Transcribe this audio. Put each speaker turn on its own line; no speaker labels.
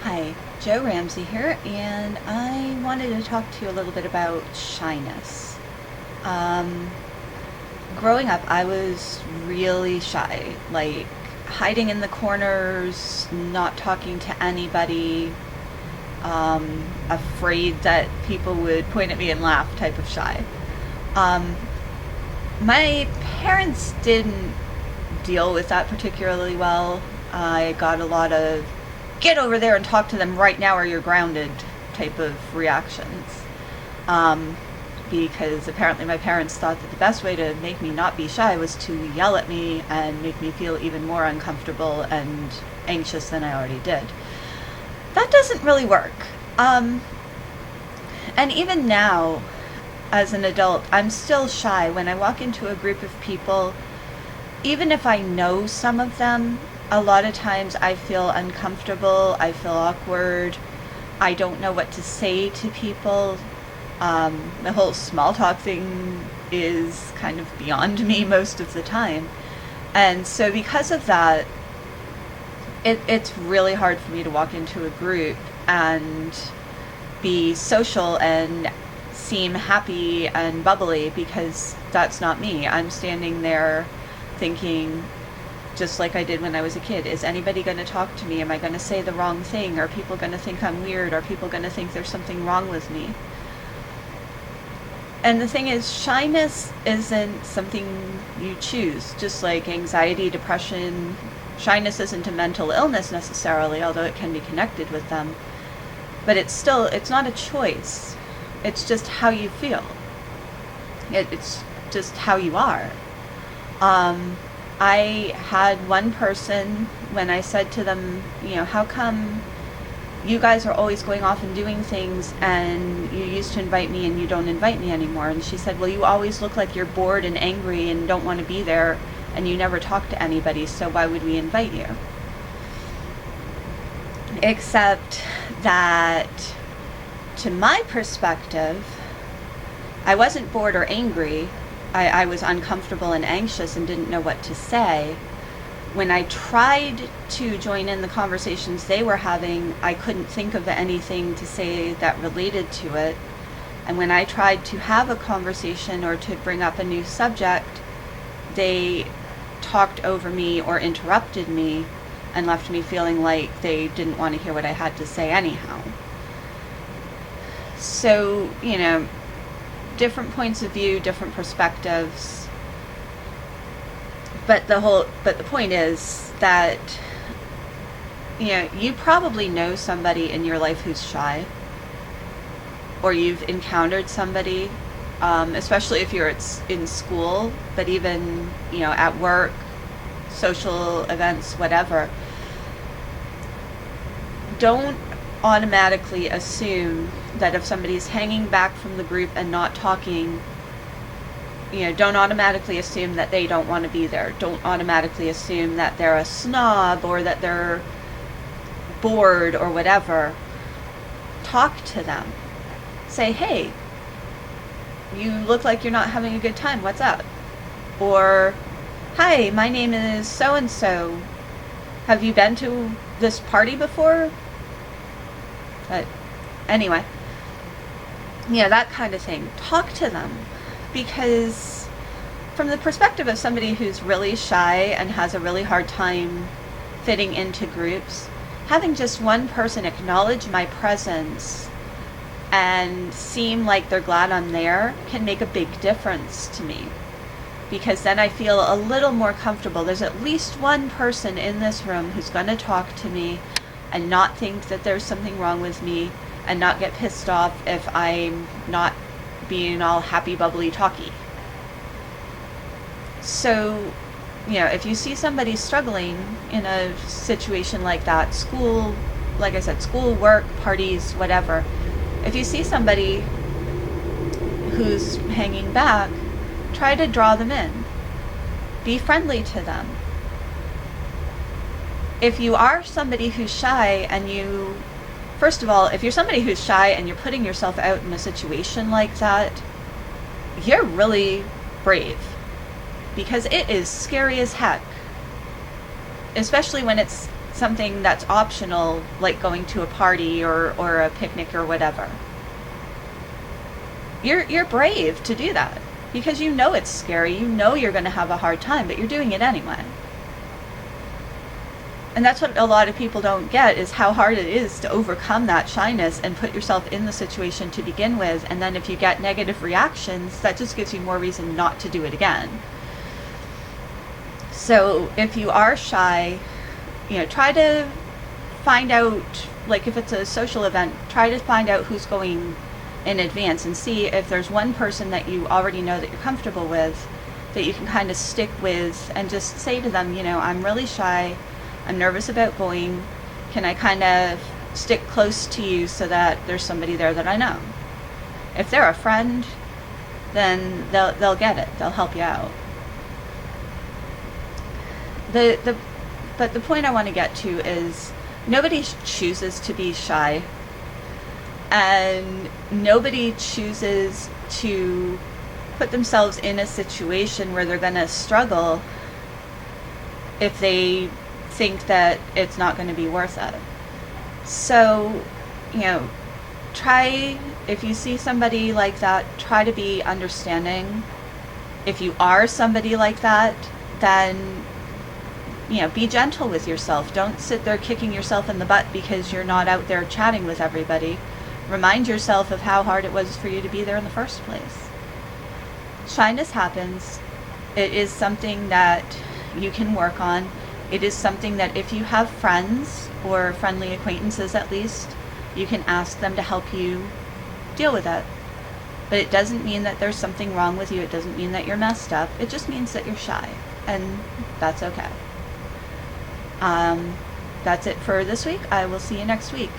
Hi, Jo Ramsey here, and I wanted to talk to you a little bit about shyness. Um, Growing up, I was really shy, like hiding in the corners, not talking to anybody, afraid that people would point at me and laugh type of shy. Um, my parents didn't deal with that particularly well. I got a lot of get over there and talk to them right now or you're grounded type of reactions. Um, because apparently my parents thought that the best way to make me not be shy was to yell at me and make me feel even more uncomfortable and anxious than I already did. That doesn't really work. Um, and even now, as an adult, I'm still shy when I walk into a group of people. Even if I know some of them, a lot of times I feel uncomfortable, I feel awkward, I don't know what to say to people. The whole small talk thing is kind of beyond me most of the time. And so because of that, it's really hard for me to walk into a group and be social and seem happy and bubbly, because that's not me. I'm standing there thinking, just like I did when I was a kid, is anybody going to talk to me? Am I going to say the wrong thing? Are people going to think I'm weird? Are people going to think there's something wrong with me? And the thing is, shyness isn't something you choose. Just like anxiety, depression, shyness isn't a mental illness necessarily, although it can be connected with them. But it's not a choice. It's just how you feel. It's just how you are. I had one person, when I said to them, how come you guys are always going off and doing things and you used to invite me and you don't invite me anymore? And she said, well, you always look like you're bored and angry and don't want to be there and you never talk to anybody, so why would we invite you? Except that, to my perspective, I wasn't bored or angry. I was uncomfortable and anxious and didn't know what to say. When I tried to join in the conversations they were having, I couldn't think of anything to say that related to it. And when I tried to have a conversation or to bring up a new subject, they talked over me or interrupted me and left me feeling like they didn't want to hear what I had to say anyhow. So, different points of view, different perspectives. But the point is that, you probably know somebody in your life who's shy, or you've encountered somebody, especially if you're in school, but even, at work, social events, whatever. Don't automatically assume that if somebody's hanging back from the group and not talking, don't automatically assume that they don't want to be there. Don't automatically assume that they're a snob or that they're bored or whatever. Talk to them. Say, hey, you look like you're not having a good time. What's up? Or, hi, my name is so-and-so. Have you been to this party before? Anyway, that kind of thing. Talk to them, because from the perspective of somebody who's really shy and has a really hard time fitting into groups, having just one person acknowledge my presence and seem like they're glad I'm there can make a big difference to me, because then I feel a little more comfortable. There's at least one person in this room who's going to talk to me and not think that there's something wrong with me, and not get pissed off if I'm not being all happy, bubbly, talky. So, if you see somebody struggling in a situation like that, school, like I said, school, work, parties, whatever, if you see somebody who's hanging back, try to draw them in. Be friendly to them. If you are somebody who's shy and first of all, if you're somebody who's shy and you're putting yourself out in a situation like that, you're really brave, because it is scary as heck. Especially when it's something that's optional, like going to a party or a picnic or whatever. You're brave to do that because you know it's scary, you know you're going to have a hard time, but you're doing it anyway. And that's what a lot of people don't get, is how hard it is to overcome that shyness and put yourself in the situation to begin with. And then if you get negative reactions, that just gives you more reason not to do it again. So if you are shy, try to find out, like if it's a social event, try to find out who's going in advance and see if there's one person that you already know that you're comfortable with that you can kind of stick with, and just say to them, I'm really shy, I'm nervous about going, can I kind of stick close to you so that there's somebody there that I know? If they're a friend, then they'll get it, they'll help you out. But the point I want to get to is nobody chooses to be shy, and nobody chooses to put themselves in a situation where they're going to struggle if they think that it's not going to be worth it. So, try, if you see somebody like that, try to be understanding. If you are somebody like that, then be gentle with yourself. Don't sit there kicking yourself in the butt because you're not out there chatting with everybody. Remind yourself of how hard it was for you to be there in the first place. Shyness happens. It is something that you can work on. It is something that if you have friends or friendly acquaintances at least, you can ask them to help you deal with it. But it doesn't mean that there's something wrong with you. It doesn't mean that you're messed up. It just means that you're shy, and that's okay. That's it for this week. I will see you next week.